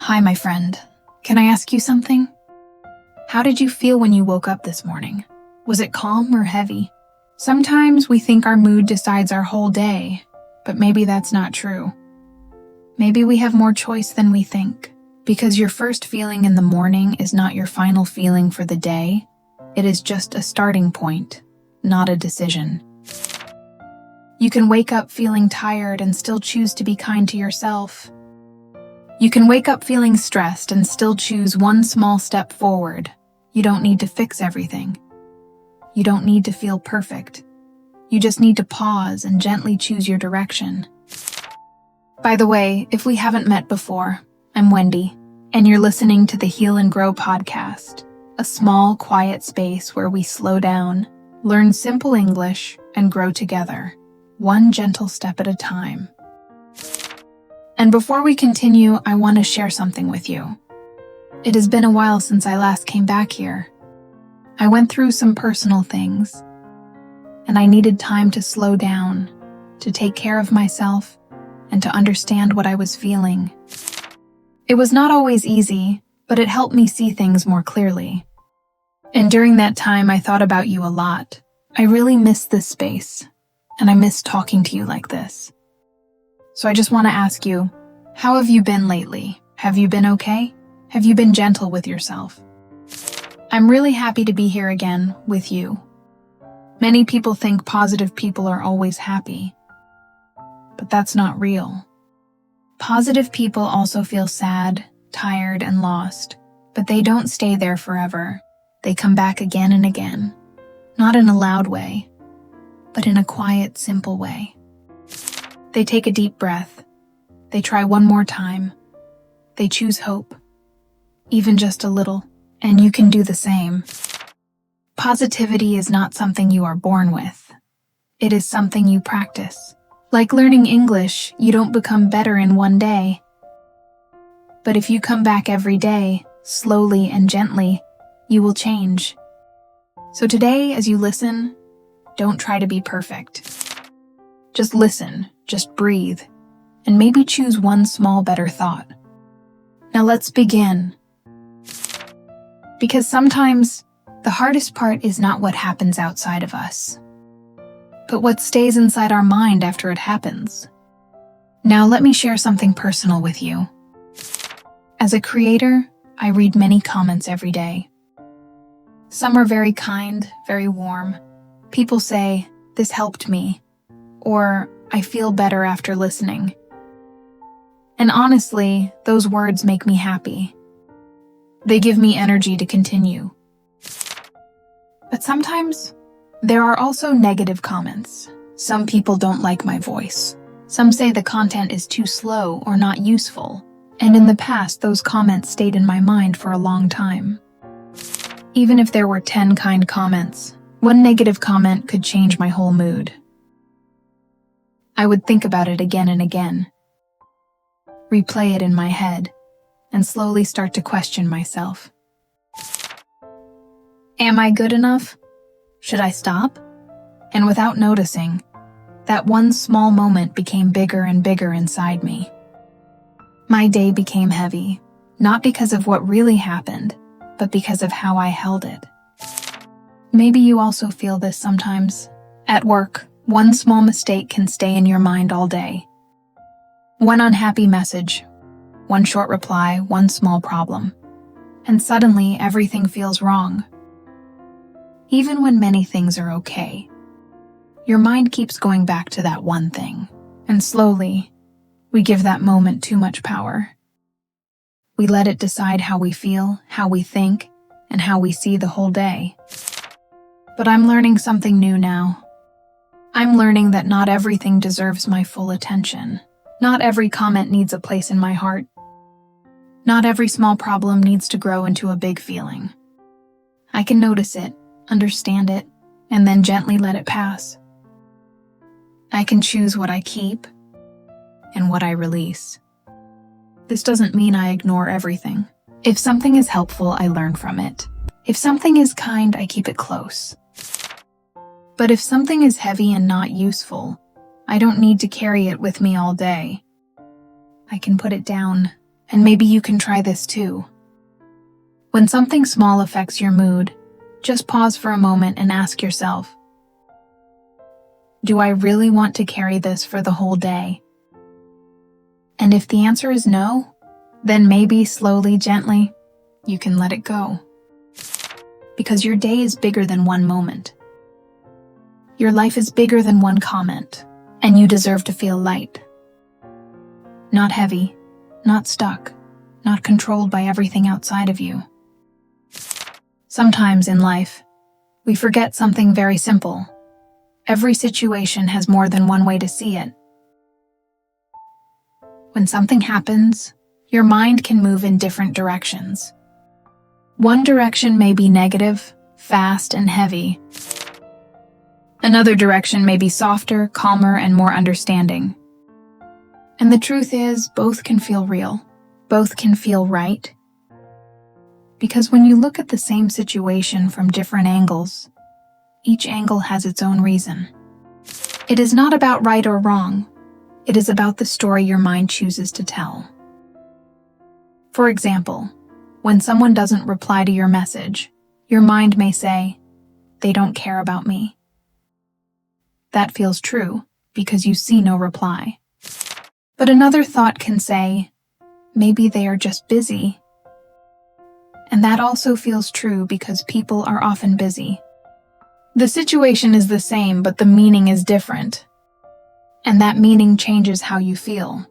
Hi, my friend. Can I ask you something? How did you feel when you woke up this morning? Was it calm or heavy? Sometimes we think our mood decides our whole day, but maybe that's not true. Maybe we have more choice than we think, because your first feeling in the morning is not your final feeling for the day. It is just a starting point, not a decision. You can wake up feeling tired and still choose to be kind to yourself. You can wake up feeling stressed and still choose one small step forward. You don't need to fix everything. You don't need to feel perfect. You just need to pause and gently choose your direction. By the way, if we haven't met before, I'm Wendy, and you're listening to the Heal and Grow podcast, a small, quiet space where we slow down, learn simple English, and grow together, one gentle step at a time. And before we continue, I want to share something with you. It has been a while since I last came back here. I went through some personal things, and I needed time to slow down, to take care of myself, and to understand what I was feeling. It was not always easy, but it helped me see things more clearly. And during that time, I thought about you a lot. I really missed this space, and I miss talking to you like this. So I just want to ask you, how have you been lately? Have you been okay? Have you been gentle with yourself? I'm really happy to be here again with you. Many people think positive people are always happy, but that's not real. Positive people also feel sad, tired, and lost, but they don't stay there forever. They come back again and again, not in a loud way, but in a quiet, simple way. They take a deep breath. They try one more time. They choose hope, even just a little, and you can do the same. Positivity is not something you are born with. It is something you practice. Like learning English, you don't become better in one day. But if you come back every day, slowly and gently, you will change. So today, as you listen, don't try to be perfect. Just listen, just breathe, and maybe choose one small better thought. Now let's begin. Because sometimes the hardest part is not what happens outside of us, but what stays inside our mind after it happens. Now let me share something personal with you. As a creator, I read many comments every day. Some are very kind, very warm. People say, "This helped me," or "I feel better after listening." And honestly, those words make me happy. They give me energy to continue. But sometimes, there are also negative comments. Some people don't like my voice. Some say the content is too slow or not useful. And in the past, those comments stayed in my mind for a long time. Even if there were 10 kind comments, one negative comment could change my whole mood. I would think about it again and again, replay it in my head, and slowly start to question myself. Am I good enough? Should I stop? And without noticing, that one small moment became bigger and bigger inside me. My day became heavy, not because of what really happened, but because of how I held it. Maybe you also feel this sometimes. At work, one small mistake can stay in your mind all day. One unhappy message, one short reply, one small problem, and suddenly everything feels wrong. Even when many things are okay, your mind keeps going back to that one thing, and slowly, we give that moment too much power. We let it decide how we feel, how we think, and how we see the whole day. But I'm learning something new now. I'm learning that not everything deserves my full attention. Not every comment needs a place in my heart. Not every small problem needs to grow into a big feeling. I can notice it, understand it, and then gently let it pass. I can choose what I keep and what I release. This doesn't mean I ignore everything. If something is helpful, I learn from it. If something is kind, I keep it close. But if something is heavy and not useful, I don't need to carry it with me all day. I can put it down, And maybe you can try this too. When something small affects your mood, just pause for a moment and ask yourself, do I really want to carry this for the whole day? And if the answer is no, then maybe slowly, gently, you can let it go. Because your day is bigger than one moment. Your life is bigger than one comment, and you deserve to feel light. Not heavy, not stuck, not controlled by everything outside of you. Sometimes in life, we forget something very simple. Every situation has more than one way to see it. When something happens, your mind can move in different directions. One direction may be negative, fast, and heavy. Another direction may be softer, calmer, and more understanding. And the truth is, both can feel real. Both can feel right. Because when you look at the same situation from different angles, each angle has its own reason. It is not about right or wrong. It is about the story your mind chooses to tell. For example, when someone doesn't reply to your message, your mind may say, "They don't care about me." That feels true because you see no reply. But another thought can say, "Maybe they are just busy." And that also feels true because people are often busy. The situation is the same, but the meaning is different. And that meaning changes how you feel.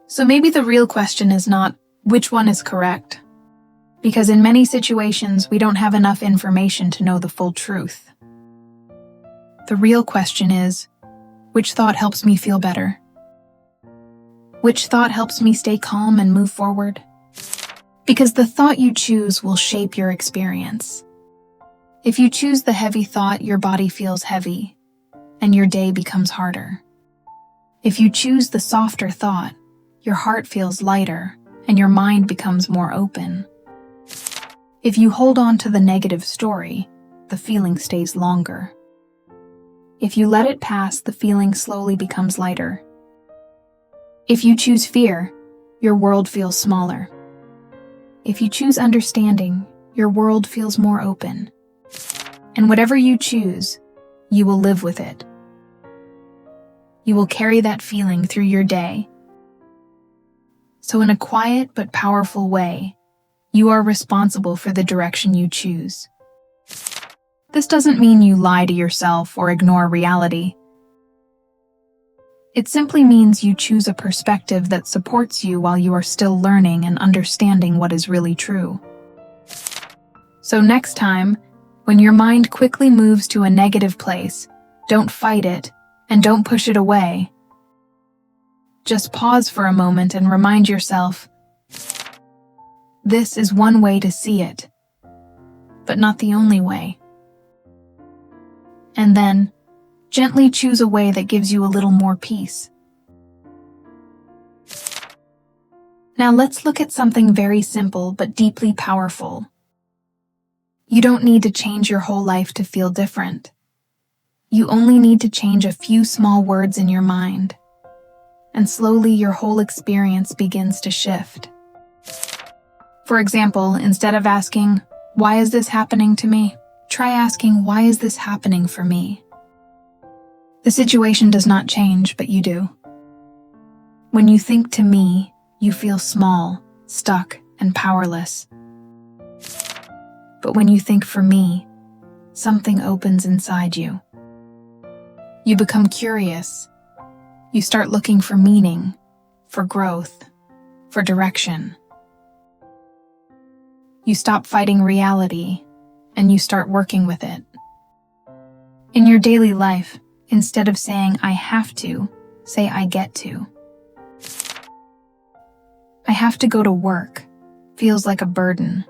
So maybe the real question is not, which one is correct? Because in many situations, we don't have enough information to know the full truth. The real question is, which thought helps me feel better? Which thought helps me stay calm and move forward? Because the thought you choose will shape your experience. If you choose the heavy thought, your body feels heavy, and your day becomes harder. If you choose the softer thought, your heart feels lighter, and your mind becomes more open. If you hold on to the negative story, the feeling stays longer. If you let it pass, the feeling slowly becomes lighter. If you choose fear, your world feels smaller. If you choose understanding, your world feels more open. And whatever you choose, you will live with it. You will carry that feeling through your day. So in a quiet but powerful way, you are responsible for the direction you choose. This doesn't mean you lie to yourself or ignore reality. It simply means you choose a perspective that supports you while you are still learning and understanding what is really true. So next time, when your mind quickly moves to a negative place, don't fight it and don't push it away. Just pause for a moment and remind yourself, this is one way to see it, but not the only way. And then, gently choose a way that gives you a little more peace. Now let's look at something very simple but deeply powerful. You don't need to change your whole life to feel different. You only need to change a few small words in your mind. And slowly your whole experience begins to shift. For example, instead of asking, "Why is this happening to me?" try asking, "Why is this happening for me?" The situation does not change, but you do. When you think to me, you feel small, stuck, and powerless. But when you think for me, something opens inside you. You become curious. You start looking for meaning, for growth, for direction. You stop fighting reality, and you start working with it. In your daily life, instead of saying, "I have to," say, "I get to." I have to go to work feels like a burden.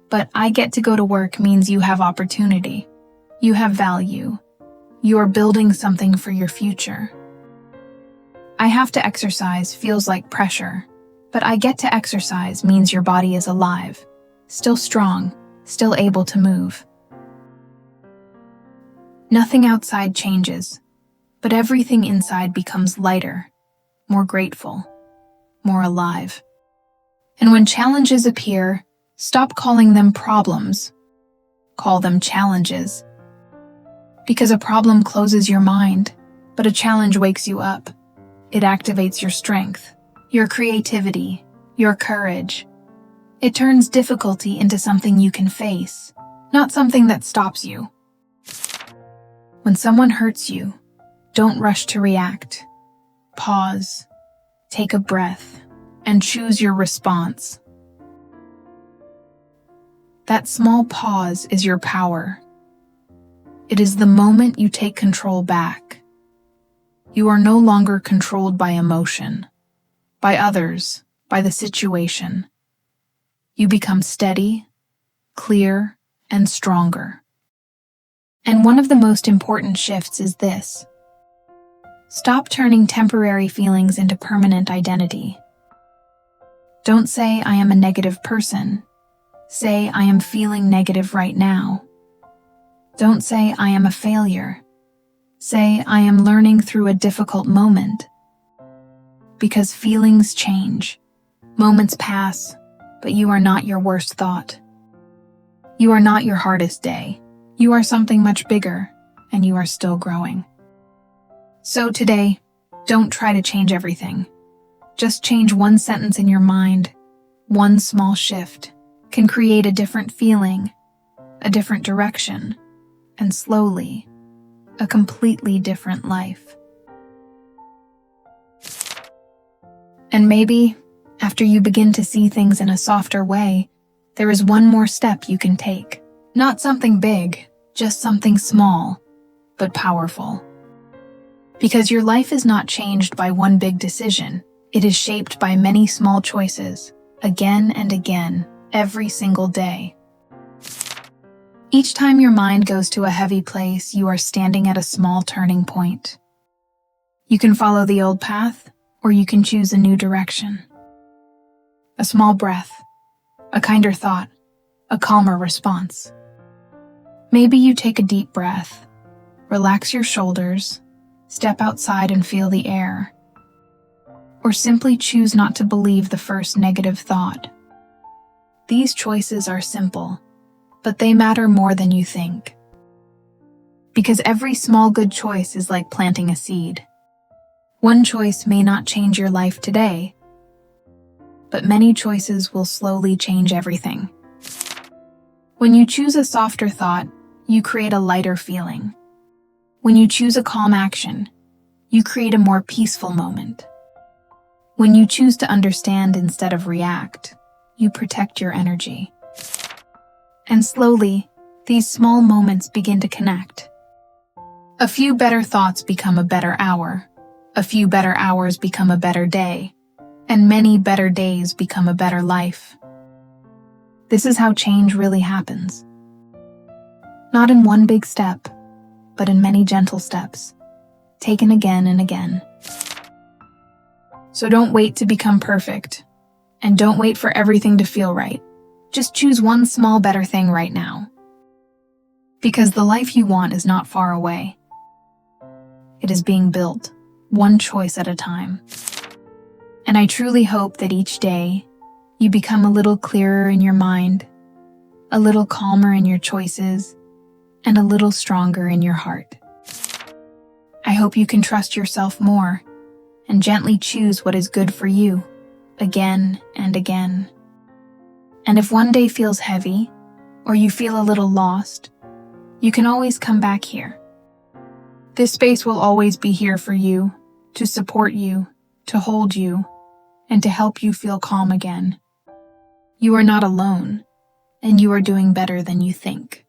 But I get to go to work means you have opportunity. You have value. You are building something for your future. I have to exercise feels like pressure, but I get to exercise means your body is alive, still strong, still able to move. Nothing outside changes, but everything inside becomes lighter, more grateful, more alive. And when challenges appear, stop calling them problems. Call them challenges. Because a problem closes your mind, but a challenge wakes you up. It activates your strength, your creativity, your courage. It turns difficulty into something you can face, not something that stops you. When someone hurts you, don't rush to react. Pause, take a breath, and choose your response. That small pause is your power. It is the moment you take control back. You are no longer controlled by emotion, by others, by the situation. You become steady, clear, and stronger. And one of the most important shifts is this. Stop turning temporary feelings into permanent identity. Don't say, I am a negative person. Say, I am feeling negative right now. Don't say, I am a failure. Say, I am learning through a difficult moment. Because feelings change. Moments pass, but you are not your worst thought. You are not your hardest day. You are something much bigger, and you are still growing. So today, don't try to change everything. Just change one sentence in your mind. One small shift can create a different feeling, a different direction, and slowly, a completely different life. And maybe, after you begin to see things in a softer way, there is one more step you can take. Not something big, just something small, but powerful. Because your life is not changed by one big decision. It is shaped by many small choices, again and again, every single day. Each time your mind goes to a heavy place, you are standing at a small turning point. You can follow the old path, or you can choose a new direction. A small breath, a kinder thought, a calmer response. Maybe you take a deep breath, relax your shoulders, step outside and feel the air, or simply choose not to believe the first negative thought. These choices are simple, but they matter more than you think. Because every small good choice is like planting a seed. One choice may not change your life today, but many choices will slowly change everything. When you choose a softer thought, you create a lighter feeling. When you choose a calm action, you create a more peaceful moment. When you choose to understand instead of react, you protect your energy. And slowly, these small moments begin to connect. A few better thoughts become a better hour. A few better hours become a better day. And many better days become a better life. This is how change really happens. Not in one big step, but in many gentle steps, taken again and again. So don't wait to become perfect, and don't wait for everything to feel right. Just choose one small better thing right now. Because the life you want is not far away. It is being built, one choice at a time. And I truly hope that each day, you become a little clearer in your mind, a little calmer in your choices, and a little stronger in your heart. I hope you can trust yourself more and gently choose what is good for you, again and again. And if one day feels heavy, or you feel a little lost, you can always come back here. This space will always be here for you, to support you, to hold you, and to help you feel calm again. You are not alone, and you are doing better than you think.